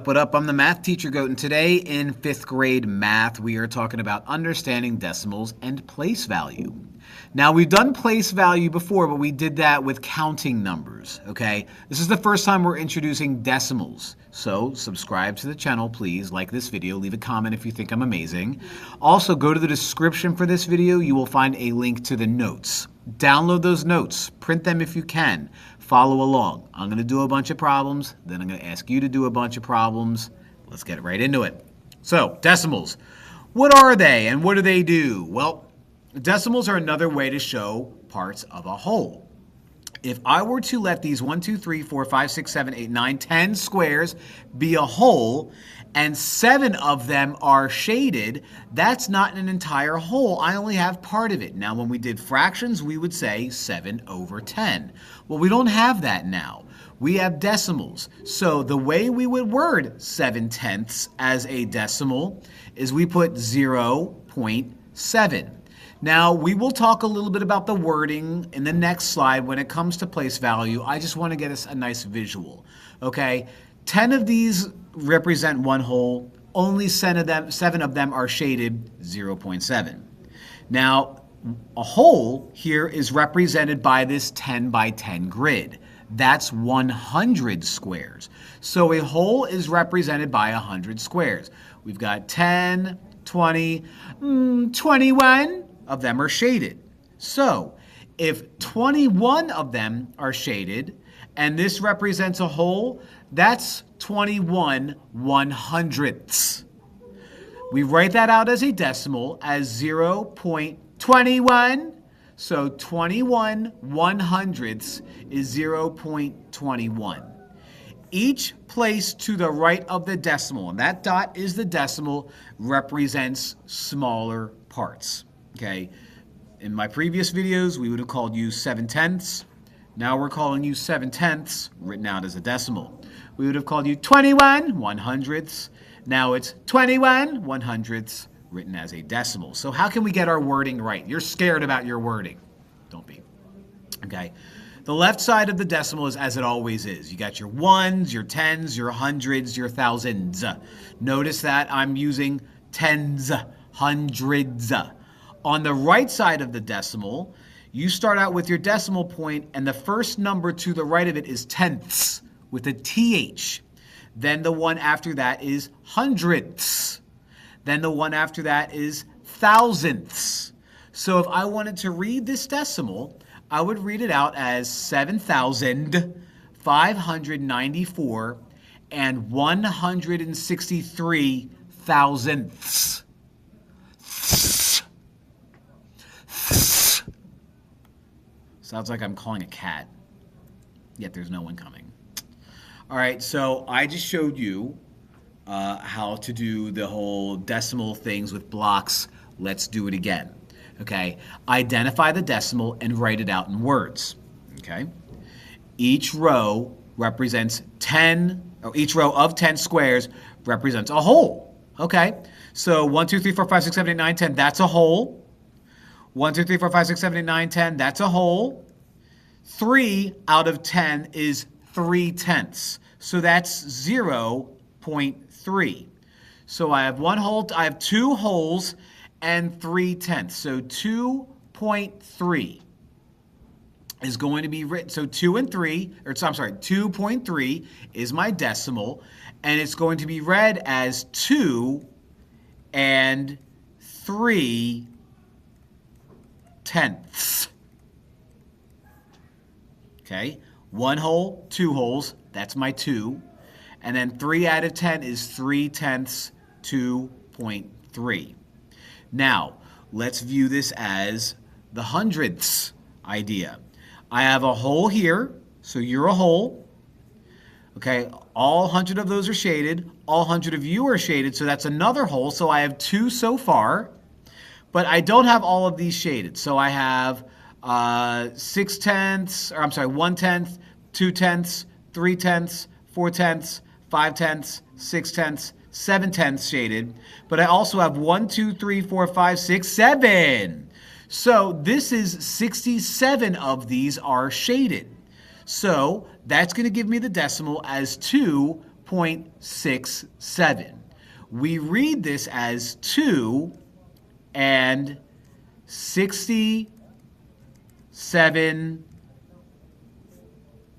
up, what up? I'm the math teacher Goat, and today in 5th grade math, we are talking about understanding decimals and place value. Now, we've done place value before, but we did that with counting numbers, okay? This is the first time we're introducing decimals. So, subscribe to the channel, please. Like this video. Leave a comment if you think I'm amazing. Also, go to the description for this video. You will find a link to the notes. Download those notes. Print them if you can. Follow along. I'm going to do a bunch of problems, then I'm going to ask you to do a bunch of problems. Let's get right into it. So, decimals. What are they and what do they do? Well, decimals are another way to show parts of a whole. If I were to let these 1, 2, 3, 4, 5, 6, 7, 8, 9, 10 squares be a whole, and 7 of them are shaded, that's not an entire whole. I only have part of it. Now, when we did fractions, we would say 7 over 10. Well, we don't have that now. We have decimals. So the way we would word 7/10 as a decimal is we put 0.7. Now, we will talk a little bit about the wording in the next slide when it comes to place value. I just want to get us a nice visual, okay? 10 of these represent one whole. Only 7 of them are shaded 0.7. Now, a whole here is represented by this 10 by 10 grid. That's 100 squares. So a whole is represented by 100 squares. We've got 10, 20, 21. Of them are shaded. So if 21 of them are shaded and this represents a whole, that's 21 100ths. We write that out as a decimal as 0.21. So 21 100ths is 0.21. Each place to the right of the decimal, and that dot is the decimal, represents smaller parts. Okay, in my previous videos, we would have called you 7/10. Now we're calling you 7/10 written out as a decimal. We would have called you 21 100ths. Now it's 21 100ths written as a decimal. So how can we get our wording right? You're scared about your wording. Don't be. Okay. The left side of the decimal is as it always is. You got your ones, your tens, your hundreds, your thousands. Notice that I'm using tens, hundreds. On the right side of the decimal, you start out with your decimal point, and the first number to the right of it is tenths with a TH. Then the one after that is hundredths. Then the one after that is thousandths. So if I wanted to read this decimal, I would read it out as 7,594 and 163 thousandths. Sounds like I'm calling a cat, yet there's no one coming. All right, so I just showed you how to do the whole decimal things with blocks. Let's do it again, okay? Identify the decimal and write it out in words, okay? Each row represents 10, or each row of 10 squares represents a whole, okay? So 1, 2, 3, 4, 5, 6, 7, 8, 9, 10, that's a whole. 1, 2, 3, 4, 5, 6, 7, 8, 9, 10, that's a whole. 3 out of 10 is 3/10. So that's 0.3. So I have one whole, I have 2 wholes and 3/10. So 2.3 is going to be written. So 2 and 3, or I'm sorry, 2.3 is my decimal, and it's going to be read as 2 and 3/10. Okay, 1 whole, 2 wholes, that's my 2. And then 3 out of 10 is 3/10, 2.3. Now, let's view this as the hundredths idea. I have a whole here, so you're a whole. Okay, all 100 of those are shaded. All 100 of you are shaded, so that's another whole. So I have 2 so far, but I don't have all of these shaded. So I have 6/10, or I'm sorry, 1/10, 2/10, 3/10, 4/10, 5/10, 6/10, 7/10 shaded. But I also have 1, 2, 3, 4, 5, 6, 7. So this is 67 of these are shaded. So that's going to give me the decimal as 2.67. 0.67. We read this as 2 and 67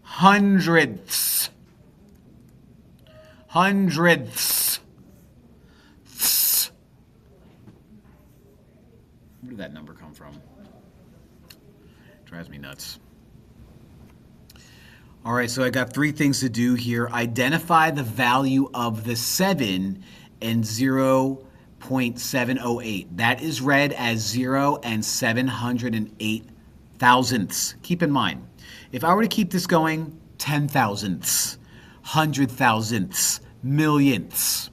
hundredths. Hundredths. Where did that number come from? Drives me nuts. All right, so I got 3 things to do here. Identify the value of the 7 in 0.708. That is read as 0 and 708 thousandths. Keep in mind, if I were to keep this going, 10 thousandths, 100 thousandths, millionths.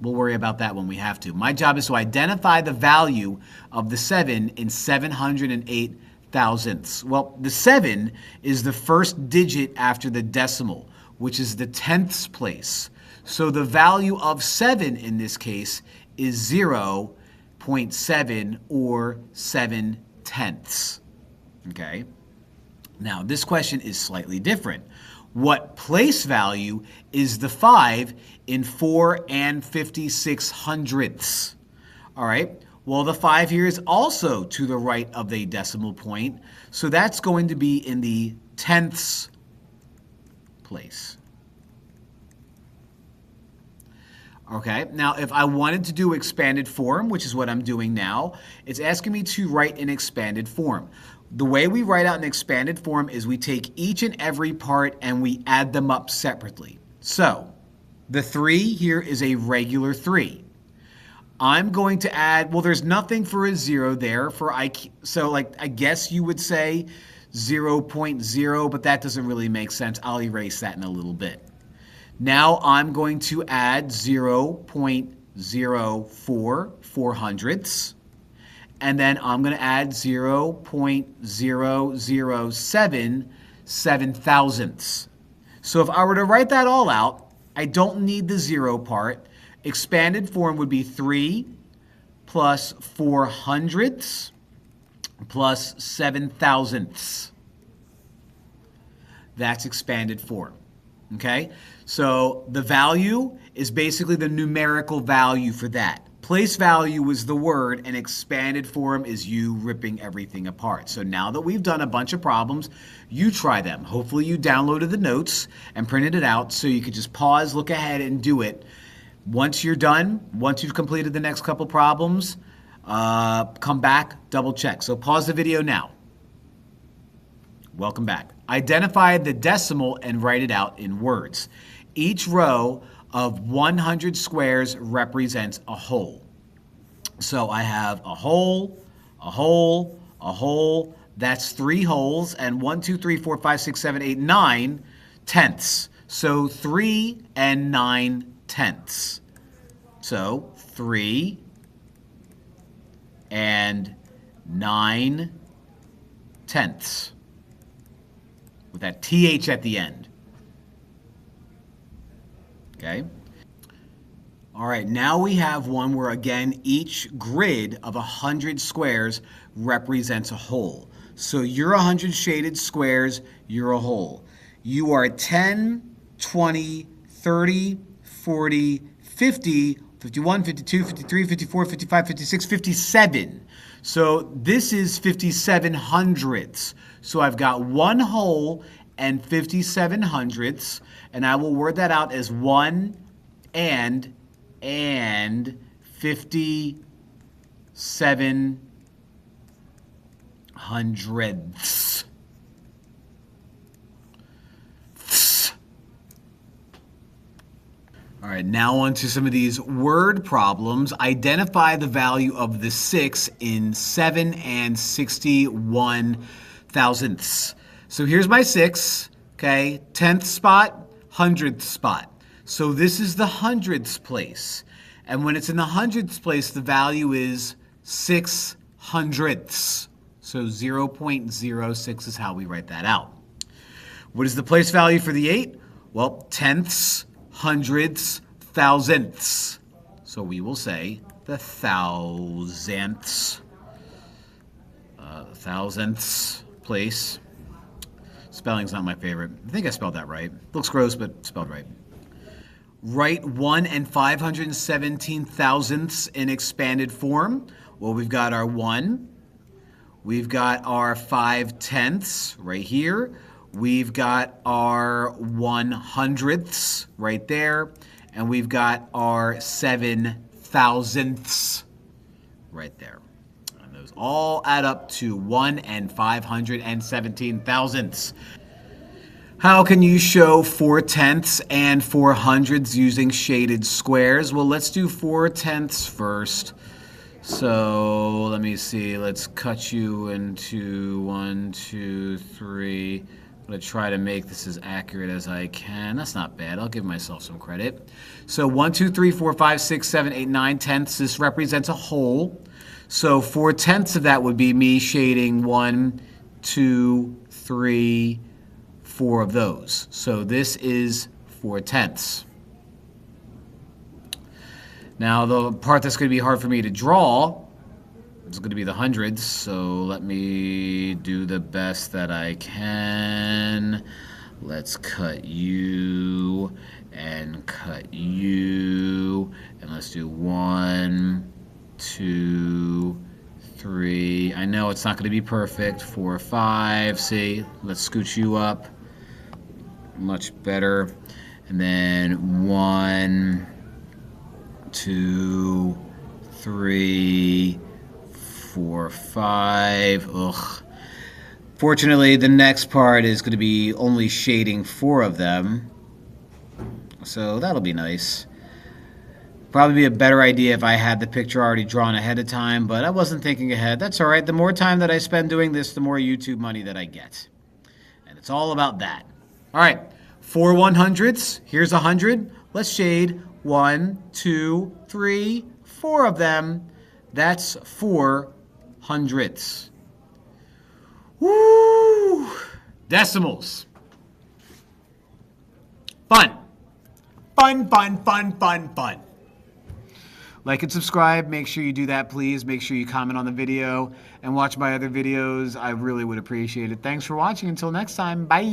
We'll worry about that when we have to. My job is to identify the value of the 7 in 708 thousandths. Well, the 7 is the first digit after the decimal, which is the tenths place. So the value of 7 in this case is 0.7 or 7/10. Okay? Now, this question is slightly different. What place value is the 5 in 4 and 56 hundredths? All right. Well, the 5 here is also to the right of the decimal point, so that's going to be in the tenths place. Okay, now if I wanted to do expanded form, which is what I'm doing now, it's asking me to write an expanded form. The way we write out an expanded form is we take each and every part and we add them up separately. So the 3 here is a regular 3. I'm going to add, well, there's nothing for a 0 there. So I guess you would say 0.0, but that doesn't really make sense. I'll erase that in a little bit. Now I'm going to add 0.04 4 hundredths. And then I'm going to add 0.007 7 thousandths. So if I were to write that all out, I don't need the 0 part. Expanded form would be 3 plus 4 hundredths plus 7 thousandths. That's expanded form. Okay? So the value is basically the numerical value for that. Place value is the word, and expanded form is you ripping everything apart. So now that we've done a bunch of problems, you try them. Hopefully you downloaded the notes and printed it out so you could just pause, look ahead, and do it. Once you're done, once you've completed the next couple problems, come back, double check. So pause the video now. Welcome back. Identify the decimal and write it out in words. Each row of 100 squares represents a whole. So I have a whole, a whole, a whole. That's 3 wholes, and 1, 2, 3, 4, 5, 6, 7, 8, 9 tenths. So 3 and 9 tenths. So 3 and 9 tenths. With that TH at the end. Okay. All right, now we have one where, again, each grid of 100 squares represents a whole. So you're 100 shaded squares, you're a whole. You are 10, 20, 30, 40, 50, 51, 52, 53, 54, 55, 56, 57. So this is 57 hundredths. So I've got 1 whole and 57 hundredths, and I will word that out as 1 and 57 hundredths. All right, now on to some of these word problems. Identify the value of the 6 in 7 and 61 thousandths. So here's my 6, okay, 10th spot, 100th spot. So this is the hundredths place. And when it's in the hundredths place, the value is 6 hundredths. So 0.06 is how we write that out. What is the place value for the 8? Well, tenths, hundredths, thousandths. So we will say the thousandths. Thousandths place. Spelling's not my favorite. I think I spelled that right. Looks gross, but spelled right. Write 1 and 517 thousandths in expanded form. Well, we've got our 1. We've got our 5/10ths right here. We've got our 100ths right there. And we've got our 7/1000ths right there. And those all add up to 1 and 517 thousandths. How can you show 4/10ths and 400ths using shaded squares? Well, let's do 4/10ths first. So let me see. Let's cut you into 1, 2, 3. I'm going to try to make this as accurate as I can. That's not bad. I'll give myself some credit. So 1, 2, 3, 4, 5, 6, 7, 8, 9 tenths. This represents a whole. So 4/10ths of that would be me shading 1, 2, 3, 4 of those. So this is 4/10ths. Now, the part that's going to be hard for me to draw is going to be the hundredths, so let me do the best that I can. Let's cut you, and cut you, and let's do 1, 2, 3. I know it's not going to be perfect. 4, 5. See, let's scooch you up. Much better. And then 1, 2, 3, 4, 5. Ugh. Fortunately, the next part is going to be only shading 4 of them. So that'll be nice. Probably be a better idea if I had the picture already drawn ahead of time, but I wasn't thinking ahead. That's all right. The more time that I spend doing this, the more YouTube money that I get. And it's all about that. All right. 4 100ths. Here's 100. Let's shade 1, 2, 3, 4 of them. That's 4 hundredths. Woo! Decimals. Fun. Fun, fun, fun, fun, fun. Like and subscribe. Make sure you do that, please. Make sure you comment on the video and watch my other videos. I really would appreciate it. Thanks for watching. Until next time. Bye.